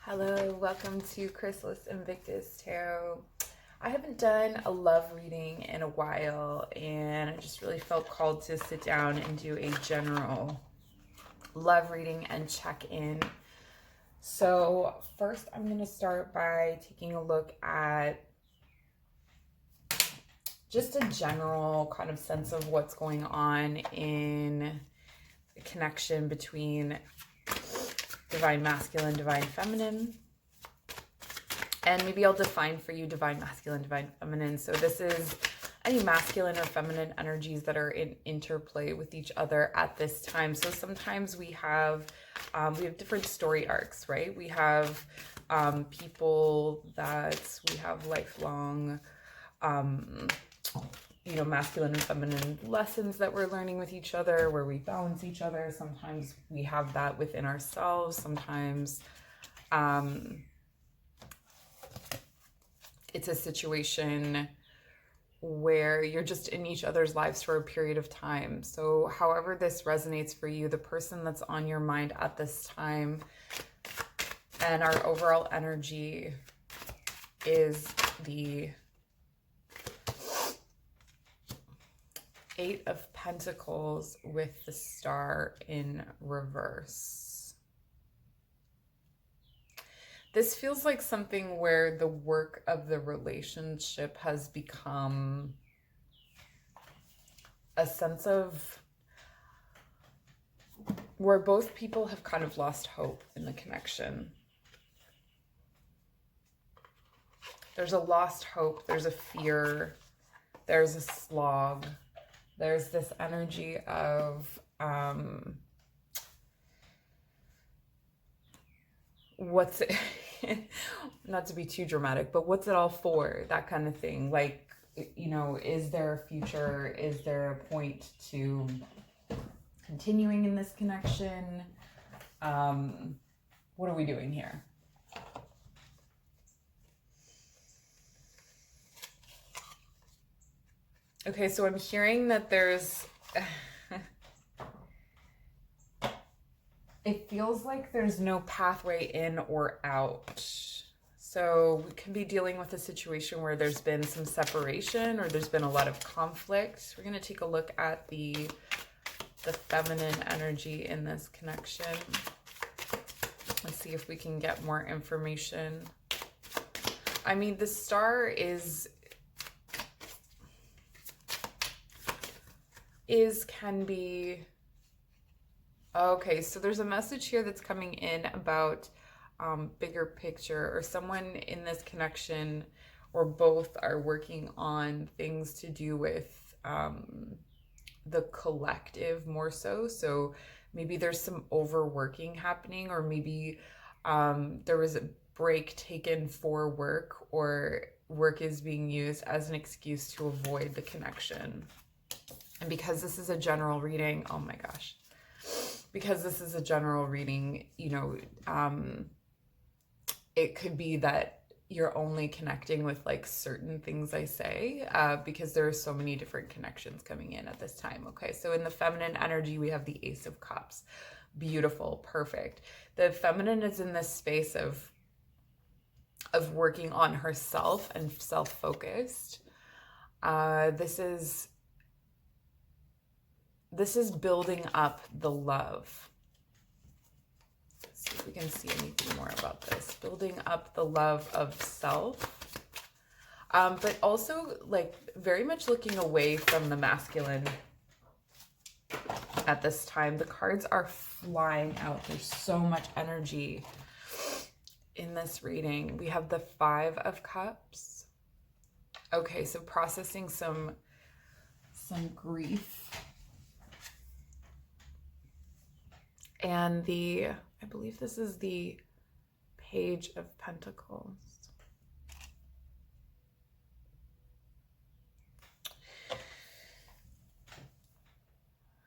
Hello, welcome to Chrysalis Invictus Tarot. I haven't done a love reading in a while, and I just really felt called to sit down and do a general love reading and check in. So first I'm going to start by taking a look at just a general kind of sense of what's going on in the connection between divine masculine, divine feminine. And maybe I'll define for you divine masculine, divine feminine. So this is any masculine or feminine energies that are in interplay with each other at this time. So sometimes we have different story arcs, right? We have people that we have lifelong masculine and feminine lessons that we're learning with each other, where we balance each other. Sometimes we have that within ourselves. Sometimes it's a situation where you're just in each other's lives for a period of time. So however this resonates for you, the person that's on your mind at this time and our overall energy is the Eight of Pentacles with the Star in reverse. This feels like something where the work of the relationship has become a sense of where both people have kind of lost hope in the connection. There's a lost hope, there's a fear, there's a slog. There's this energy of what's it, not to be too dramatic, but what's it all for? That kind of thing. Like, you know, is there a future? Is there a point to continuing in this connection? What are we doing here? Okay, so I'm hearing that there's, it feels like there's no pathway in or out. So we could be dealing with a situation where there's been some separation or there's been a lot of conflict. We're going to take a look at the feminine energy in this connection. Let's see if we can get more information. I mean, the star can be, okay, so there's a message here that's coming in about bigger picture, or someone in this connection or both are working on things to do with the collective more so. So maybe there's some overworking happening, or maybe there was a break taken for work, or work is being used as an excuse to avoid the connection. And because this is a general reading, oh my gosh, because this is a general reading, you know, it could be that you're only connecting with like certain things I say, because there are so many different connections coming in at this time. Okay, so in the feminine energy, we have the Ace of Cups. Beautiful, perfect. The feminine is in this space of working on herself and self-focused. This is building up the love. Let's see if we can see anything more about this. Building up the love of self, but also like very much looking away from the masculine at this time. The cards are flying out. There's so much energy in this reading. We have the Five of Cups. Okay, so processing some grief. And I believe this is the Page of Pentacles.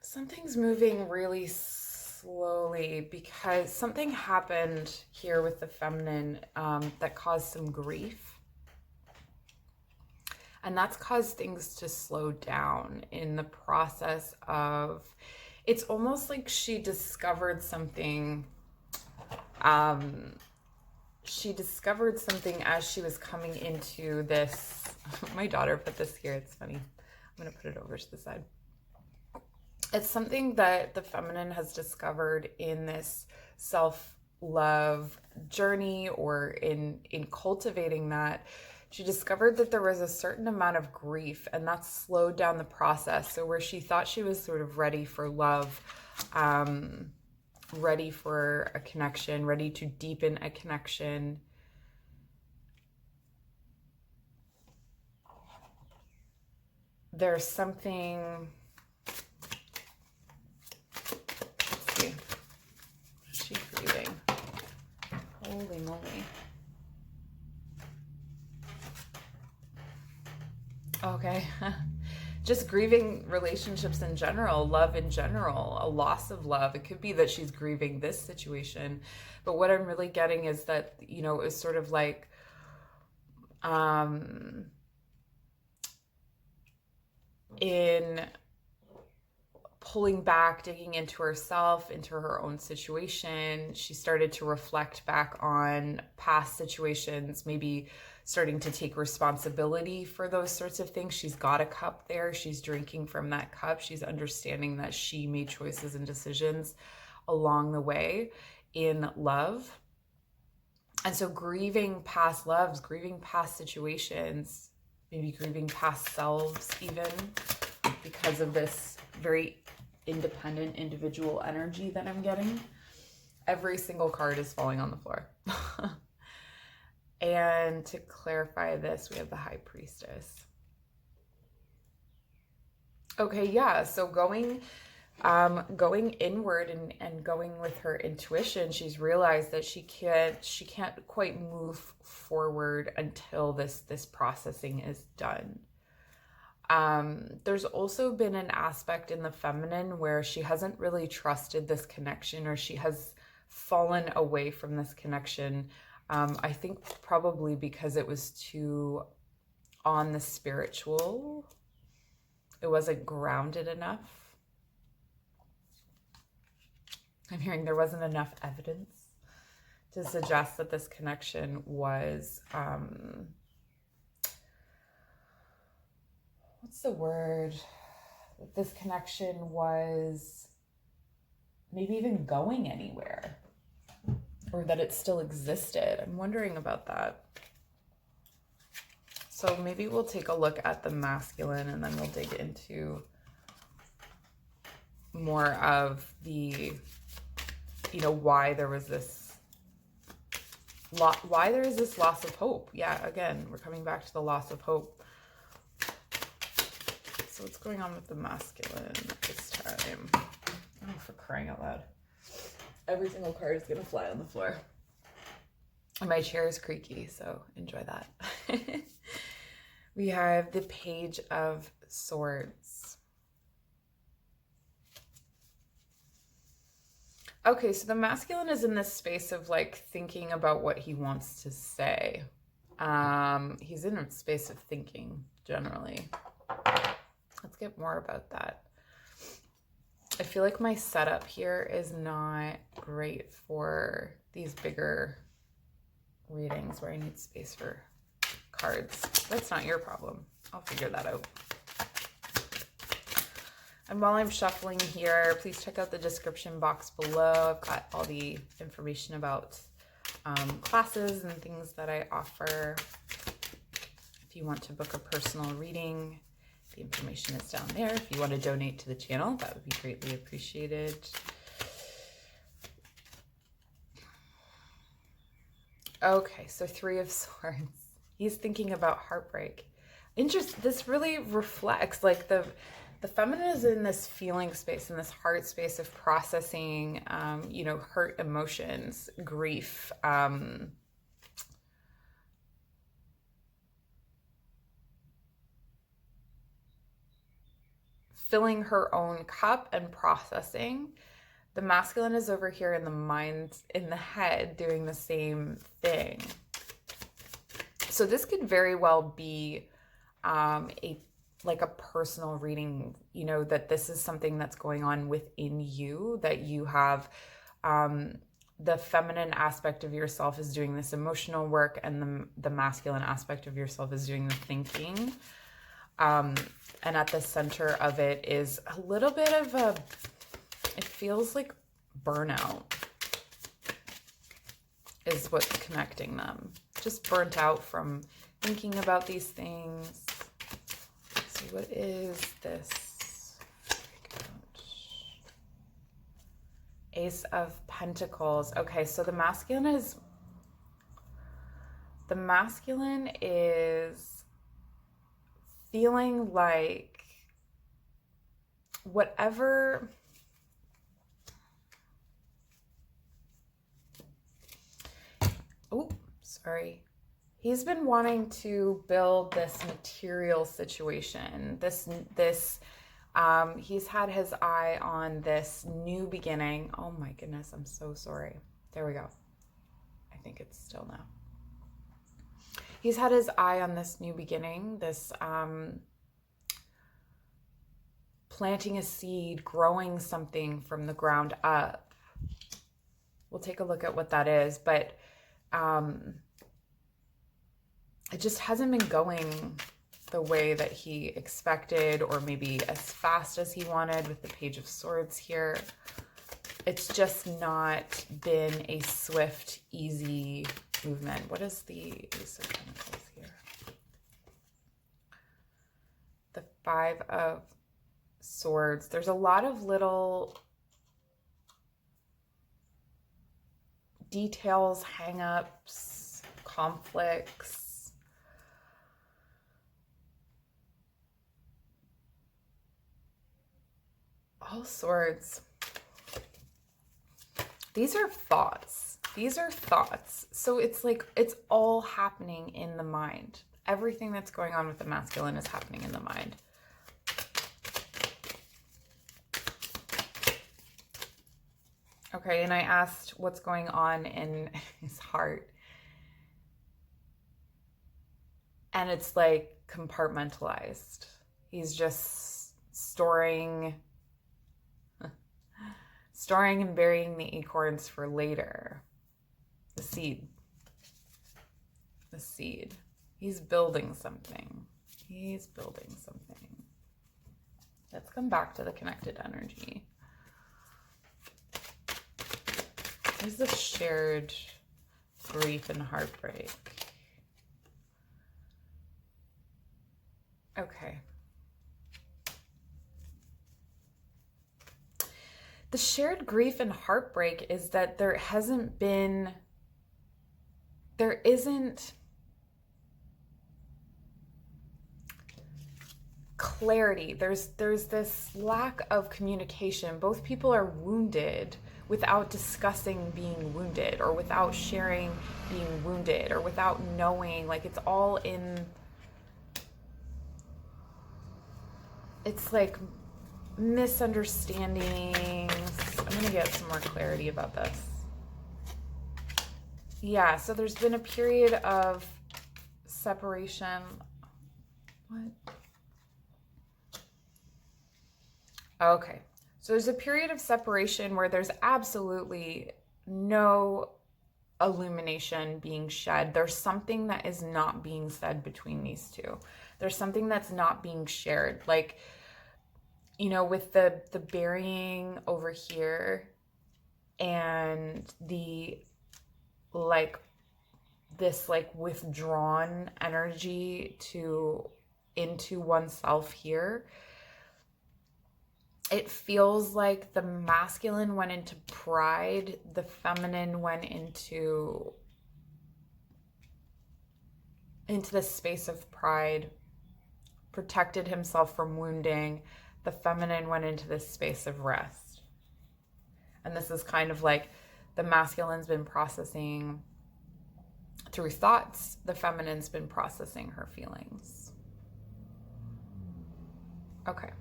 Something's moving really slowly because something happened here with the feminine that caused some grief. And that's caused things to slow down in the process of, it's almost like she discovered something she discovered something as she was coming into this. My daughter put this here. It's funny. I'm going to put it over to the side. It's something that the feminine has discovered in this self-love journey, or in cultivating that. She discovered that there was a certain amount of grief, and that slowed down the process. So where she thought she was sort of ready for love, ready for a connection, ready to deepen a connection, there's something. Let's see. What is she grieving? Holy moly. Okay. Just grieving relationships in general, love in general, a loss of love. It could be that she's grieving this situation, but what I'm really getting is that, you know, it's sort of like, in pulling back, digging into herself, into her own situation, she started to reflect back on past situations, maybe starting to take responsibility for those sorts of things. She's got a cup there. She's drinking from that cup. She's understanding that she made choices and decisions along the way in love. And so grieving past loves, grieving past situations, maybe grieving past selves even, because of this very independent individual energy that I'm getting. Every single card is falling on the floor. And to clarify this, we have the High Priestess. Okay, yeah, so going inward and going with her intuition, she's realized that she can't quite move forward until this processing is done. There's also been an aspect in the feminine where she hasn't really trusted this connection, or she has fallen away from this connection. I think probably because it was too on the spiritual. It wasn't grounded enough. I'm hearing there wasn't enough evidence to suggest that this connection was, what's the word? That this connection was maybe even going anywhere, or that it still existed. I'm wondering about that. So maybe we'll take a look at the masculine, and then we'll dig into more of the, you know, why there is this loss of hope. Yeah, again, we're coming back to the loss of hope. So what's going on with the masculine at this time? Oh, for crying out loud. Every single card is going to fly on the floor. And my chair is creaky, so enjoy that. We have the Page of Swords. Okay, so the masculine is in this space of like thinking about what he wants to say. He's in a space of thinking generally. Let's get more about that. I feel like my setup here is not great for these bigger readings where I need space for cards. That's not your problem. I'll figure that out. And while I'm shuffling here, please check out the description box below. I've got all the information about classes and things that I offer. If you want to book a personal reading, the information is down there. If you want to donate to the channel, that would be greatly appreciated. Okay, so Three of Swords. He's thinking about heartbreak. This really reflects like the feminine is in this feeling space, in this heart space of processing, you know, hurt emotions, grief, filling her own cup and processing. The masculine is over here in the mind, in the head, doing the same thing. So this could very well be like a personal reading, you know, that this is something that's going on within you, that you have the feminine aspect of yourself is doing this emotional work, and the masculine aspect of yourself is doing the thinking. And at the center of it is a little bit of it feels like burnout is what's connecting them. Just burnt out from thinking about these things. So what is this? Ace of Pentacles. Okay, so the masculine is feeling like whatever he's been wanting to build this material situation, he's had his eye on this new beginning. Oh my goodness, I'm so sorry. There we go. I think it's still now. He's had his eye on this new beginning, this planting a seed, growing something from the ground up. We'll take a look at what that is, but it just hasn't been going the way that he expected, or maybe as fast as he wanted with the Page of Swords here. It's just not been a swift, easy movement. What is the Ace of Pentacles here? The Five of Swords. There's a lot of little details, hang-ups, conflicts. All Swords. These are thoughts. These are thoughts. So it's like, it's all happening in the mind. Everything that's going on with the masculine is happening in the mind. Okay, and I asked what's going on in his heart. And it's like compartmentalized. He's just storing and burying the acorns for later. The seed. The seed. He's building something. He's building something. Let's come back to the connected energy. There's the shared grief and heartbreak. Okay. The shared grief and heartbreak is that there isn't clarity. There's this lack of communication. Both people are wounded without discussing being wounded, or without sharing being wounded, or without knowing. Like, it's all in, it's like misunderstandings. I'm gonna get some more clarity about this. Yeah, so there's been a period of separation. What? Okay, so there's a period of separation where there's absolutely no illumination being shed. There's something that is not being said between these two. There's something that's not being shared. Like, you know, with the burying over here, and the like this like withdrawn energy into oneself here. It feels like the masculine went into pride, the feminine went into the space of pride, protected himself from wounding. The feminine went into this space of rest. And this is kind of like the masculine's been processing through thoughts. The feminine's been processing her feelings. Okay.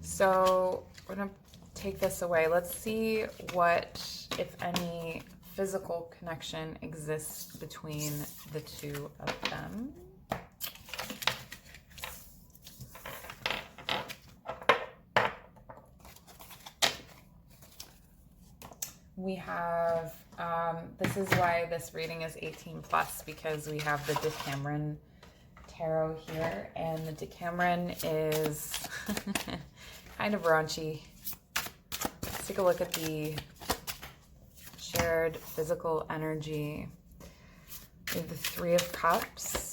So we're going to take this away. Let's see what, if any, physical connection exists between the two of them. We have This is why this reading is 18 plus, because we have the Decameron Tarot here, and the Decameron is kind of raunchy. Let's take a look at the shared physical energy. We have the Three of Cups.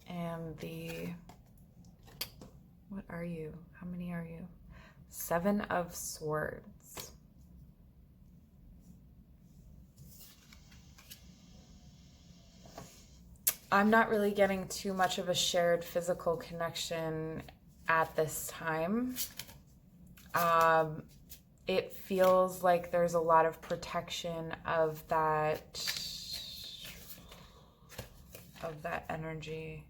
And the, what are you? How many are you? Seven of Swords. I'm not really getting too much of a shared physical connection at this time. It feels like there's a lot of protection of that energy.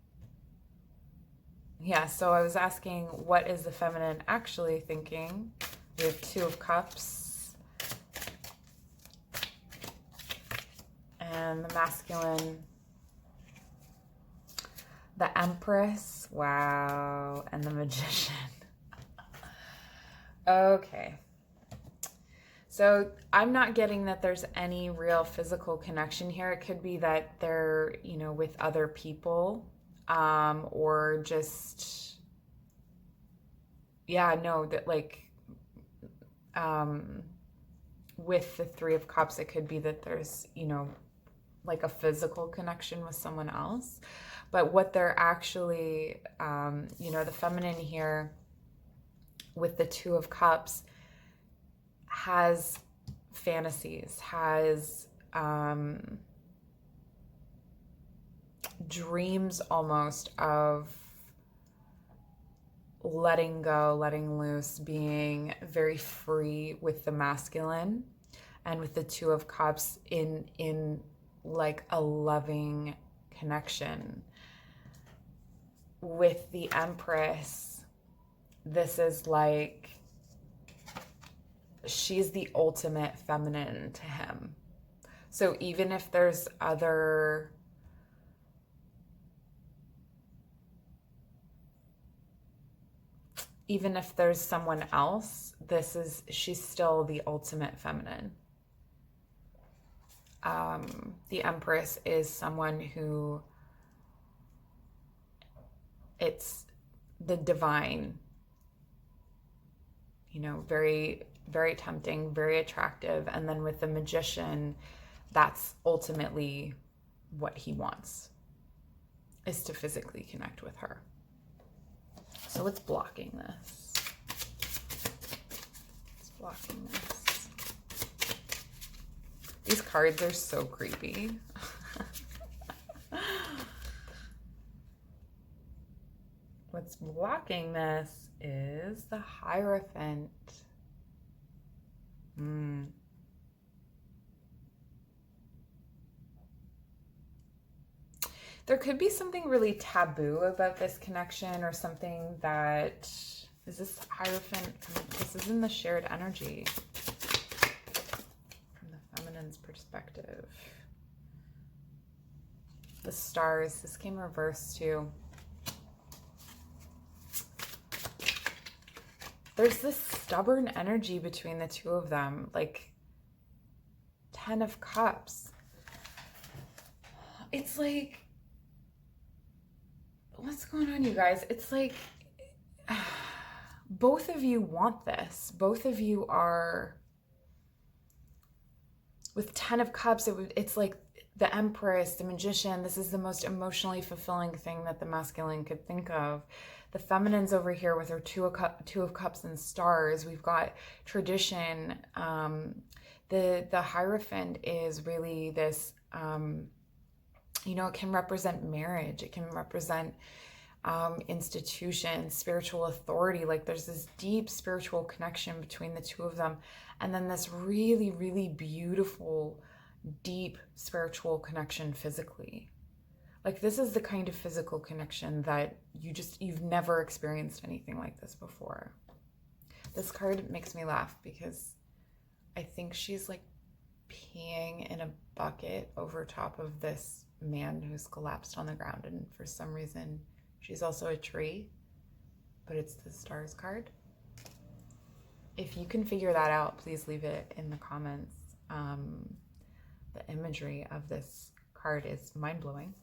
Yeah, so I was asking, what is the feminine actually thinking? We have Two of Cups. And the masculine, the Empress. Wow. And the Magician. Okay. So I'm not getting that there's any real physical connection here. It could be that they're, you know, with other people, or just, yeah, no, that like, with the Three of Cups, it could be that there's, you know, like a physical connection with someone else. But what they're actually, you know, the feminine here with the Two of Cups has fantasies, has dreams almost of letting go, letting loose, being very free with the masculine, and with the Two of Cups in like a loving connection. With the Empress, this is like, she's the ultimate feminine to him. So even if there's other, even if there's someone else, she's still the ultimate feminine. The Empress is someone who, it's the divine, you know, very, very tempting, very attractive. And then with the Magician, that's ultimately what he wants, is to physically connect with her. So what's blocking this? What's blocking this? These cards are so creepy. What's blocking this is the Hierophant. There could be something really taboo about this connection, or something that, is this Hierophant? This is in the shared energy from the feminine's perspective. The Stars, this came reversed too. There's this stubborn energy between the two of them, like Ten of Cups. It's like, what's going on, you guys? It's like, both of you want this. Both of you are, with Ten of Cups, it's like the Empress, the Magician. This is the most emotionally fulfilling thing that the masculine could think of. The feminine's over here with her Two of Cups and Stars. We've got tradition. The Hierophant is really this, you know, it can represent marriage. It can represent institution, spiritual authority. Like there's this deep spiritual connection between the two of them. And then this really, really beautiful, deep spiritual connection physically. Like this is the kind of physical connection that you've never experienced anything like this before. This card makes me laugh because I think she's like peeing in a bucket over top of this man who's collapsed on the ground, and for some reason she's also a tree, but it's the stars card. If you can figure that out, please leave it in the comments. The imagery of this card is mind-blowing.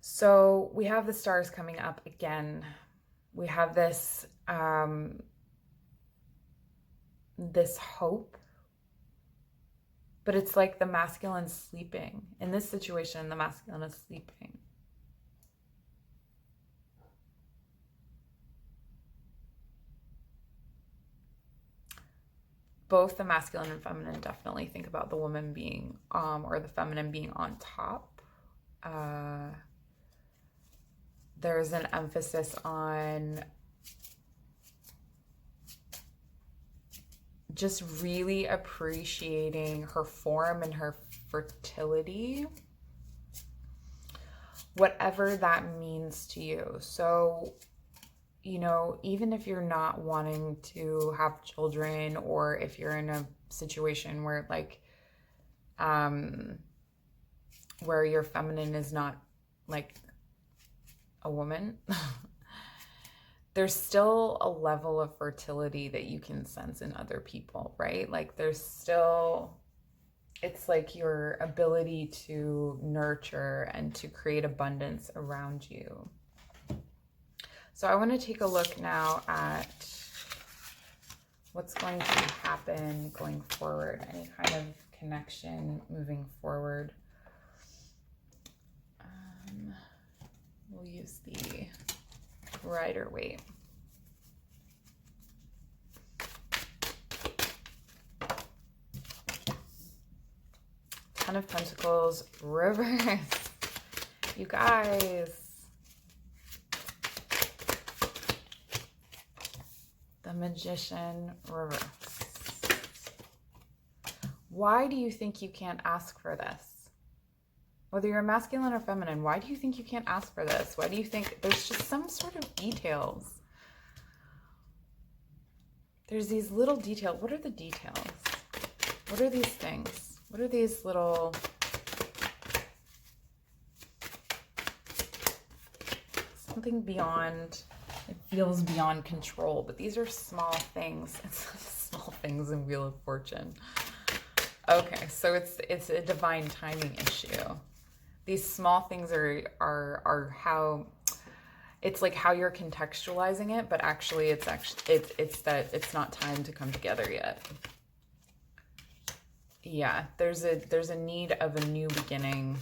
So we have the stars coming up again. We have this this hope, but it's like the masculine sleeping. In this situation, the masculine is sleeping. Both the masculine and feminine definitely think about the woman being, or the feminine being on top. There's an emphasis on just really appreciating her form and her fertility, whatever that means to you. So, you know, even if you're not wanting to have children, or if you're in a situation where like, where your feminine is not like a woman, there's still a level of fertility that you can sense in other people, right? Like there's still, it's like your ability to nurture and to create abundance around you. So I want to take a look now at what's going to happen going forward, any kind of connection moving forward. We'll use the Rider-Waite. Ten of Pentacles, reverse. You guys. The Magician, reverse. Why do you think you can't ask for this? Whether you're masculine or feminine, why do you think you can't ask for this? Why do you think there's just some sort of details? There's these little details. What are the details? What are these things? What are these little... Something beyond... It feels beyond control, but these are small things. It's small things in Wheel of Fortune. Okay, so it's a divine timing issue. These small things are how, it's like how you're contextualizing it, but actually it's that it's not time to come together yet. Yeah, there's a need of a new beginning.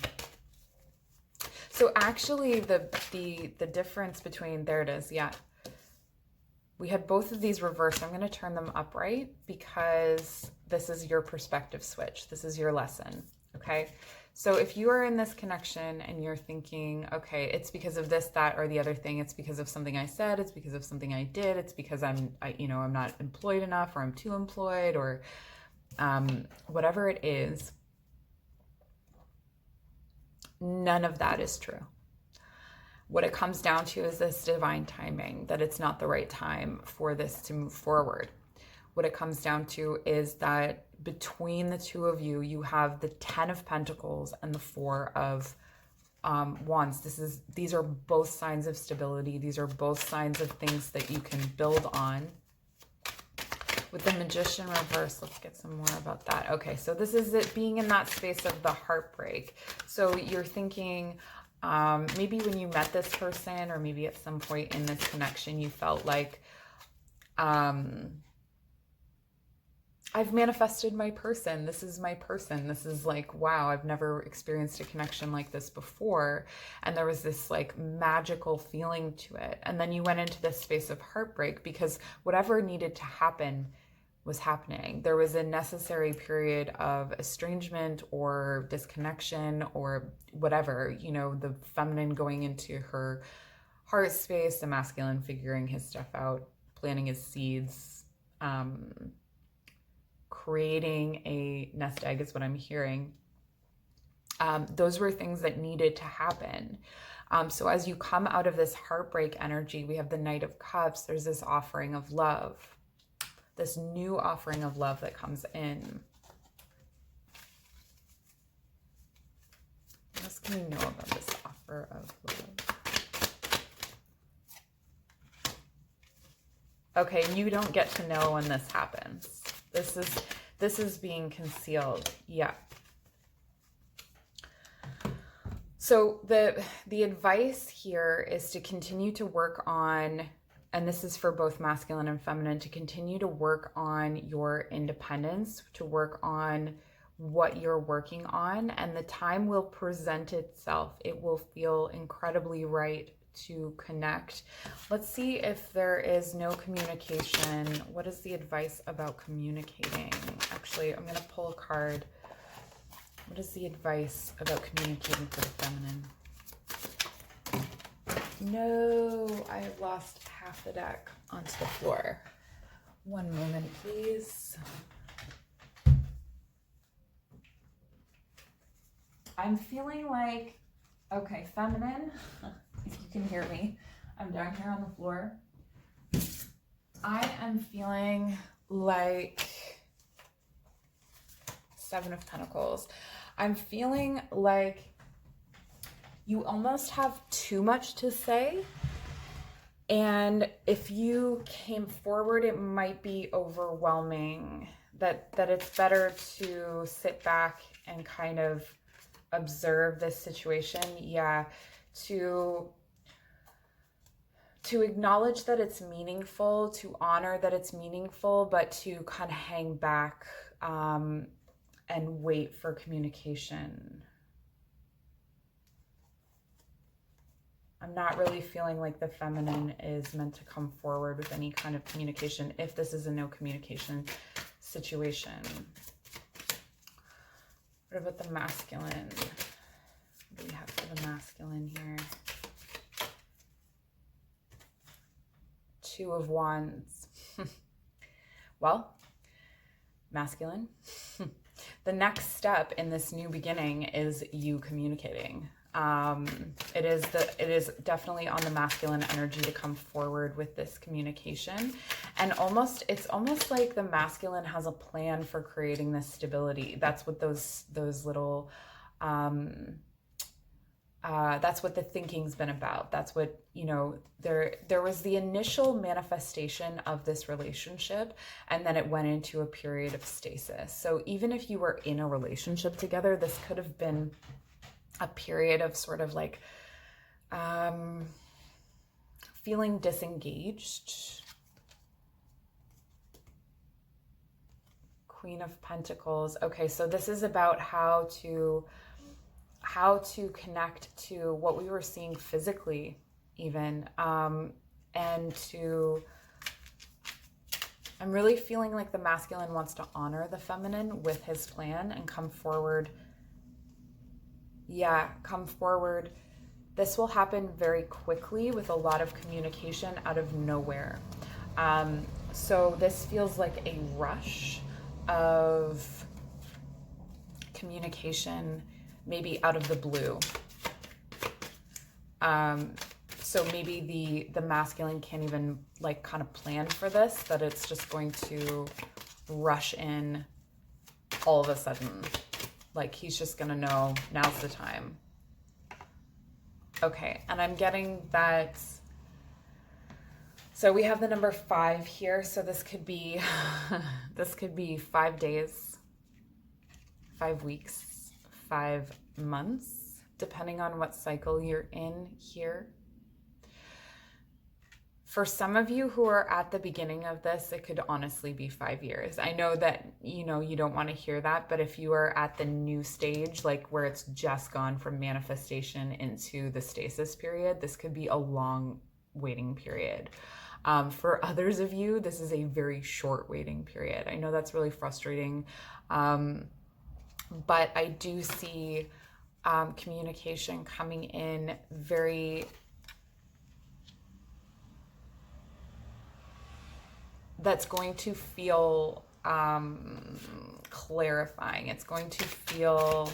So actually the difference between, there it is, yeah. We had both of these reversed. I'm going to turn them upright because this is your perspective switch. This is your lesson, okay? So if you are in this connection and you're thinking, okay, it's because of this, that, or the other thing, it's because of something I said, it's because of something I did, it's because I'm not employed enough, or I'm too employed, or whatever it is, none of that is true. What it comes down to is this divine timing, that it's not the right time for this to move forward. What it comes down to is that between the two of you, you have the 10 of Pentacles and the 4 of Wands. These are both signs of stability. These are both signs of things that you can build on. With the Magician reverse, let's get some more about that. Okay, so this is it being in that space of the heartbreak. So you're thinking, maybe when you met this person, or maybe at some point in this connection, you felt like, I've manifested my person. This is my person. This is like, wow, I've never experienced a connection like this before. And there was this like magical feeling to it. And then you went into this space of heartbreak because whatever needed to happen was happening. There was a necessary period of estrangement or disconnection or whatever, you know, the feminine going into her heart space, the masculine figuring his stuff out, planting his seeds, creating a nest egg is what I'm hearing. Those were things that needed to happen. So as you come out of this heartbreak energy, we have the Knight of Cups. There's this offering of love, this new offering of love that comes in. else can we know about this offer of love? Okay, you don't get to know when this happens. This is being concealed. Yeah. So the advice here is to continue to work on, and this is for both masculine and feminine, to continue to work on your independence, to work on what you're working on, and the time will present itself. It will feel incredibly right to connect. Let's see if there is no communication. What is the advice about communicating? Actually, I'm going to pull a card. What is the advice about communicating for the feminine? No, I have lost half the deck onto the floor. One moment, please. I'm feeling like, okay, feminine, if you can hear me, I'm down here on the floor. I am feeling like Seven of Pentacles. I'm feeling like you almost have too much to say. And if you came forward, it might be overwhelming. That it's better to sit back and kind of observe this situation. Yeah. To acknowledge that it's meaningful, to honor that it's meaningful, but to kind of hang back and wait for communication. I'm not really feeling like the feminine is meant to come forward with any kind of communication if this is a no communication situation. What about the masculine? What do we have for the masculine here? Two of Wands. Well, masculine. The next step in this new beginning is you communicating. It is definitely on the masculine energy to come forward with this communication, and it's almost like the masculine has a plan for creating this stability. That's what those little that's what the thinking's been about. That's what, you know, there was the initial manifestation of this relationship, and then it went into a period of stasis. So even if you were in a relationship together, this could have been a period of sort of like feeling disengaged. Queen of Pentacles. Okay, so this is about how to connect to what we were seeing physically even, and I'm really feeling like the masculine wants to honor the feminine with his plan and come forward. Yeah, come forward. This will happen very quickly with a lot of communication out of nowhere. So this feels like a rush of communication, maybe out of the blue. So maybe the masculine can't even like kind of plan for this, that it's just going to rush in all of a sudden. Like he's just gonna know now's the time. Okay, and I'm getting that. So we have the number 5 here. So this could be, this could be 5 days, 5 weeks, 5 months, depending on what cycle you're in here. For some of you who are at the beginning of this, it could honestly be 5 years. I know that, you know, you don't want to hear that, but if you are at the new stage, like where it's just gone from manifestation into the stasis period, this could be a long waiting period. For others of you, this is a very short waiting period. I know that's really frustrating, but I do see communication coming in very... that's going to feel clarifying. It's going to feel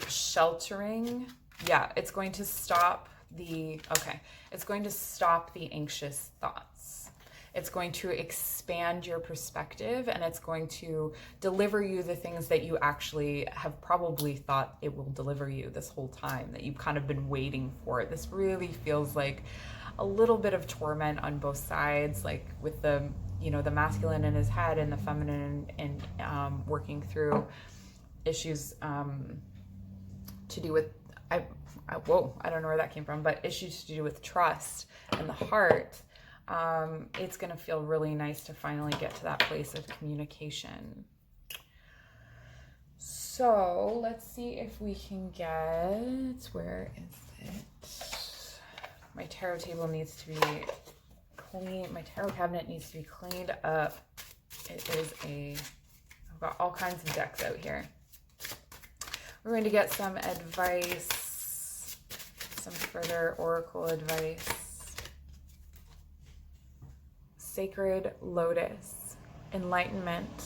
sheltering. Yeah, it's going to stop the, okay, it's going to stop the anxious thoughts. It's going to expand your perspective, and it's going to deliver you the things that you actually have probably thought it will deliver you this whole time, that you've kind of been waiting for it. This really feels like a little bit of torment on both sides, like with the, you know, the masculine in his head and the feminine and working through issues to do with, whoa, I don't know where that came from, but issues to do with trust and the heart. It's going to feel really nice to finally get to that place of communication. So let's see if we can get, where is it? My tarot table needs to be clean. My tarot cabinet needs to be cleaned up. It is I've got all kinds of decks out here. We're going to get some advice, some further oracle advice. Sacred lotus, enlightenment,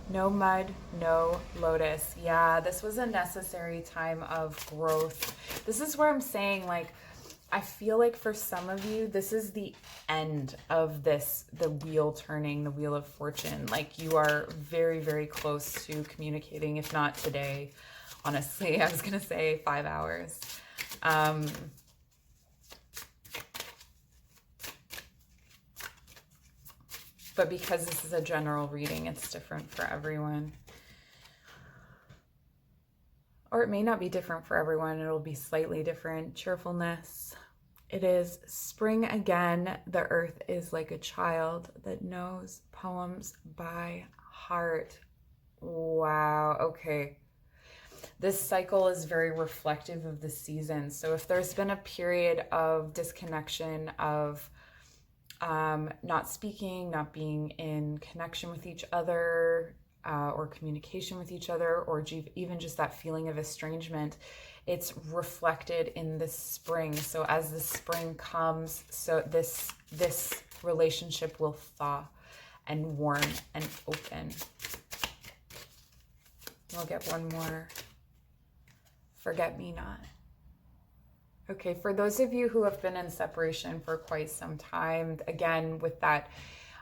no mud, no lotus. Yeah, this was a necessary time of growth. This is where I'm saying, like, I feel like for some of you, this is the end of this, the wheel turning, the wheel of fortune. Like, you are very, very close to communicating, if not today. Honestly, I was going to say 5 hours. But because this is a general reading, it's different for everyone. Or it may not be different for everyone. It'll be slightly different. Cheerfulness. It is spring again. The earth is like a child that knows poems by heart. Wow. Okay. This cycle is very reflective of the season. So if there's been a period of disconnection, of not speaking, not being in connection with each other, or communication with each other, or even just that feeling of estrangement, it's reflected in the spring. So as the spring comes, so this relationship will thaw and warm and open. We'll get one more. Forget me not. Okay, for those of you who have been in separation for quite some time, again, with that,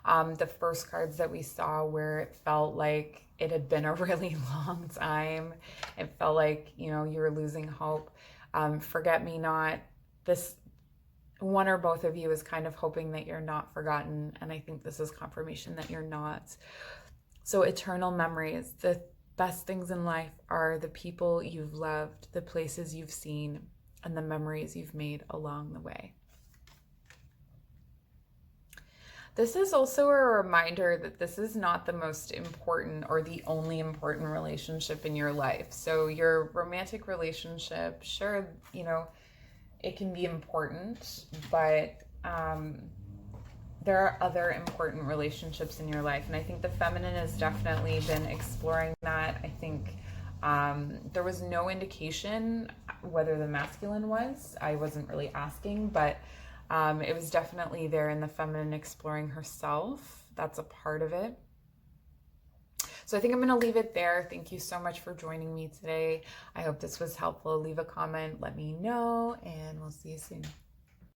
the first cards that we saw where it felt like it had been a really long time, it felt like, you know, you were losing hope. Forget me not. This one or both of you is kind of hoping that you're not forgotten, and I think this is confirmation that you're not. So eternal memories, the best things in life are the people you've loved, the places you've seen, and the memories you've made along the way. This is also a reminder that this is not the most important or the only important relationship in your life. So your romantic relationship, sure, you know, it can be important, but there are other important relationships in your life. And I think the feminine has definitely been exploring that. I think there was no indication whether the masculine was. I wasn't really asking, but it was definitely there in the feminine exploring herself. That's a part of it. So I think I'm going to leave it there. Thank you so much for joining me today. I hope this was helpful. Leave a comment, let me know, and we'll see you soon.